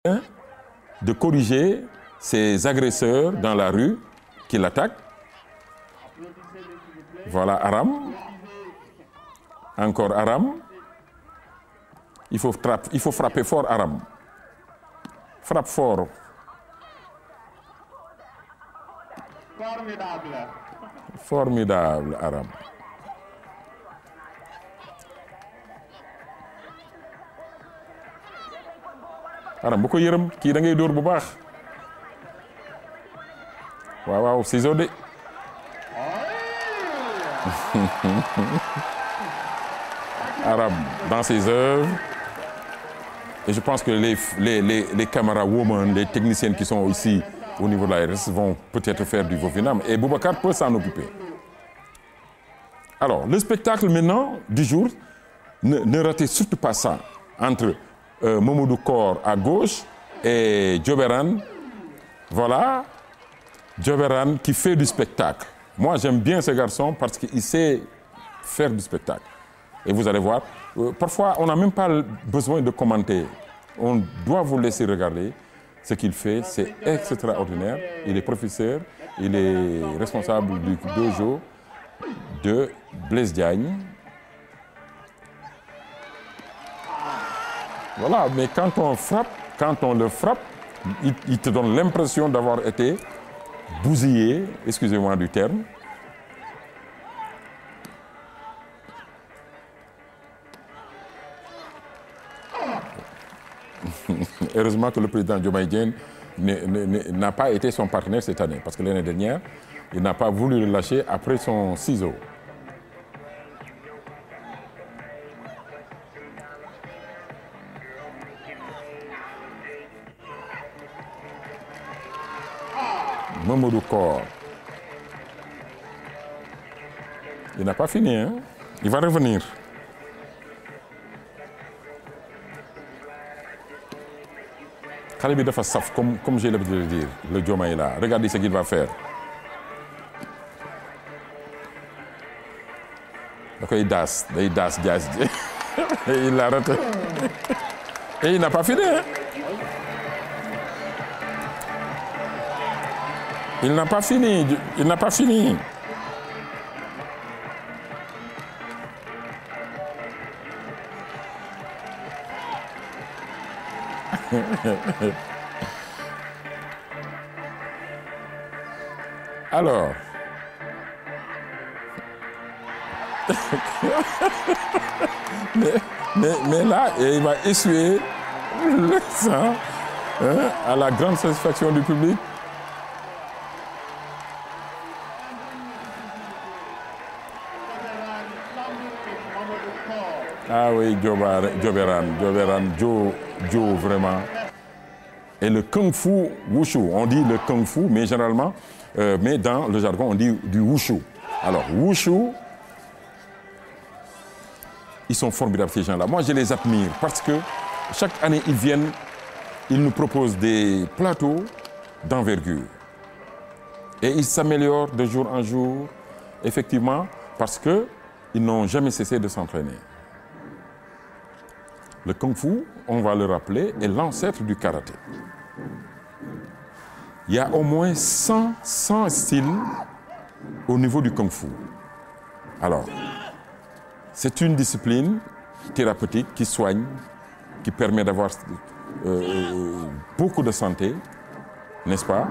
de corriger ses agresseurs dans la rue qui l'attaquent. Voilà Aram. Encore Aram. Il faut frapper fort Aram. Frappe fort. Formidable. Formidable, Aram. Aram bu ko yërëm kii da ngay dóor bu baax. waaw waaw ciseau de. Aram dans ses œuvres. Et je pense que les caméra-women, les techniciennes qui sont ici au niveau de l'ARS vont peut-être faire du Vovinam. Et Boubacar peut s'en occuper. Alors, le spectacle maintenant du jour, ne ratez surtout pas ça. Entre Mamadou Kor à gauche et Djoberan. Voilà. Djoberan qui fait du spectacle. Moi, j'aime bien ce garçon parce qu'il sait faire du spectacle. Et vous allez voir, parfois, on n'a même pas besoin de commenter. On doit vous laisser regarder ce qu'il fait. C'est extraordinaire. Il est professeur, il est responsable du dojo de Blaise Diagne. Voilà, mais quand on le frappe, il te donne l'impression d'avoir été bousillé, excusez-moi du terme. Heureusement que le président Diomaye Dièye n'a pas été son partenaire cette année, parce que l'année dernière, il n'a pas voulu le lâcher après son ciseau. Mamadou Kor. Il n'a pas fini, hein? Il va revenir. Khalibi dafa saf, comme j'ai l'habitude de le dire, le Diomaye là. Regardez ce qu'il va faire. Il das. Il l'a raté. Et il n'a pas fini, hein? Il n'a pas fini. Alors. mais là, il va essuyer le sang, hein, à la grande satisfaction du public. Ah oui, Djoberan, Joe, vraiment. Et le Kung Fu Wushu, on dit le Kung Fu, mais généralement, mais dans le jargon, on dit du Wushu. Alors, Wushu, ils sont formidables ces gens-là. Moi, je les admire parce que chaque année, ils viennent, ils nous proposent des plateaux d'envergure. Et ils s'améliorent de jour en jour, effectivement, parce qu'ils n'ont jamais cessé de s'entraîner. Le Kung Fu, on va le rappeler, est l'ancêtre du karaté. Il y a au moins 100 styles au niveau du Kung Fu. Alors, c'est une discipline thérapeutique qui soigne, qui permet d'avoir beaucoup de santé, n'est-ce pas?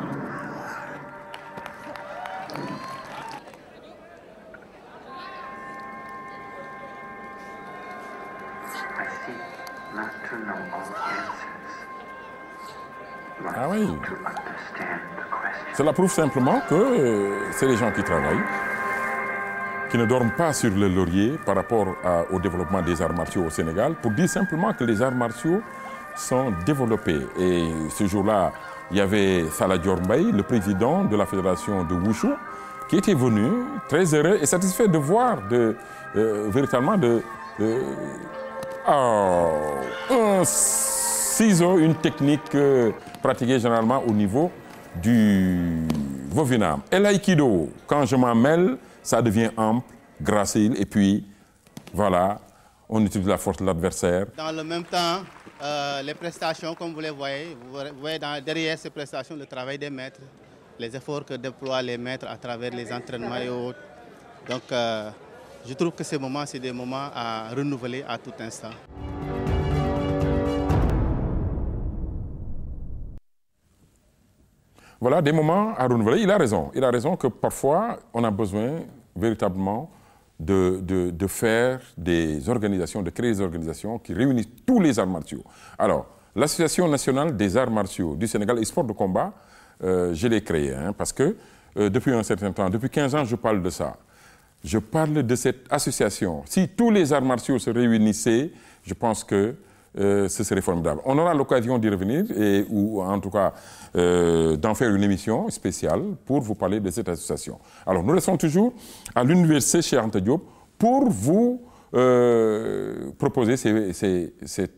Ah oui. Cela prouve simplement que c'est les gens qui travaillent, qui ne dorment pas sur le laurier par rapport au développement des arts martiaux au Sénégal, pour dire simplement que les arts martiaux sont développés. Et ce jour-là, il y avait Salah Dior Mbaye, le président de la fédération de Wushu, qui était venu très heureux et satisfait de voir véritablement un ciseau, une technique pratiquée généralement au niveau du Vovinam. Et l'aïkido, quand je m'en mêle, ça devient ample, gracile, et puis voilà, on utilise la force de l'adversaire. Dans le même temps, Les prestations, comme vous les voyez, derrière ces prestations le travail des maîtres, les efforts que déploient les maîtres à travers les entraînements et autres. Donc je trouve que ces moments, c'est des moments à renouveler à tout instant. Voilà, des moments à renouveler. Il a raison. Il a raison que parfois, on a besoin véritablement de faire des organisations, de créer des organisations qui réunissent tous les arts martiaux. Alors, l'Association nationale des arts martiaux du Sénégal et sport de combat, je l'ai créée parce que depuis un certain temps, depuis 15 ans, je parle de ça. Je parle de cette association. Si tous les arts martiaux se réunissaient, je pense que ce serait formidable. On aura l'occasion d'y revenir, ou en tout cas d'en faire une émission spéciale pour vous parler de cette association. Alors nous restons toujours à l'université Cheikh Anta Diop pour vous proposer cette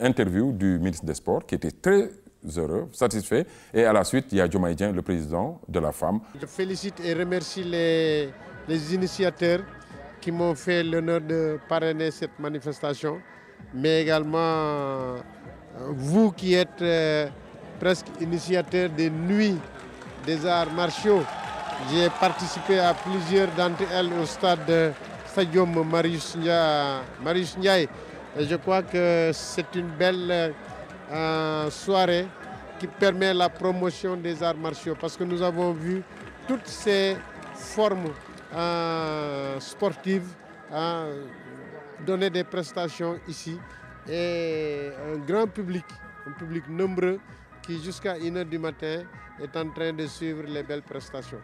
interview du ministre des Sports qui était très heureux, satisfait. Et à la suite, il y a Diomaye Dieng, le président de la FAM. Je félicite et remercie les initiateurs qui m'ont fait l'honneur de parrainer cette manifestation, mais également vous qui êtes presque initiateur des nuits des arts martiaux. J'ai participé à plusieurs d'entre elles au stade Stadium Marius Ndiaye. Et je crois que c'est une belle soirée qui permet la promotion des arts martiaux parce que nous avons vu toutes ces formes sportives donner des prestations ici et un grand public, un public nombreux qui jusqu'à 1h du matin est en train de suivre les belles prestations.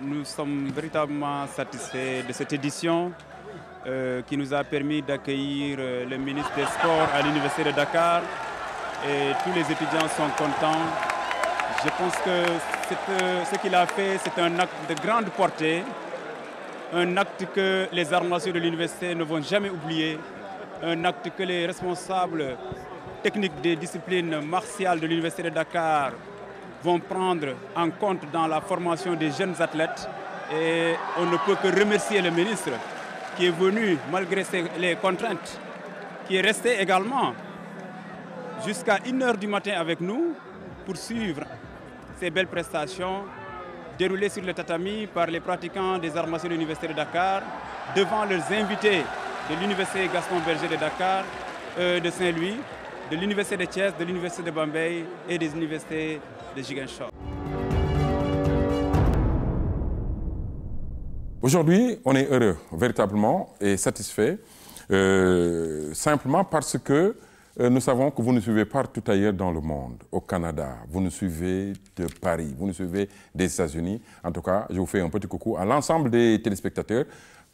Nous sommes véritablement satisfaits de cette édition qui nous a permis d'accueillir le ministre des Sports à l'Université de Dakar et tous les étudiants sont contents. Je pense que ce qu'il a fait, c'est un acte de grande portée, un acte que les arts martiaux de l'université ne vont jamais oublier, un acte que les responsables techniques des disciplines martiales de l'Université de Dakar vont prendre en compte dans la formation des jeunes athlètes. Et on ne peut que remercier le ministre qui est venu, malgré les contraintes, qui est resté également jusqu'à 1h du matin avec nous pour suivre ces belles prestations déroulées sur le tatami par les pratiquants des arts martiaux de l'Université de Dakar devant leurs invités de l'Université Gaston Berger de Dakar, de Saint-Louis, de l'Université de Thiès, de l'Université de Bombay et des universités de Ziguinchor. Aujourd'hui, on est heureux, véritablement, et satisfait, simplement parce que nous savons que vous nous suivez partout ailleurs dans le monde, au Canada, vous nous suivez de Paris, vous nous suivez des États-Unis. En tout cas, je vous fais un petit coucou à l'ensemble des téléspectateurs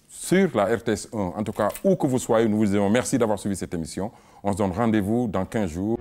sur la RTS 1. En tout cas, où que vous soyez, nous vous disons merci d'avoir suivi cette émission. On se donne rendez-vous dans 15 jours.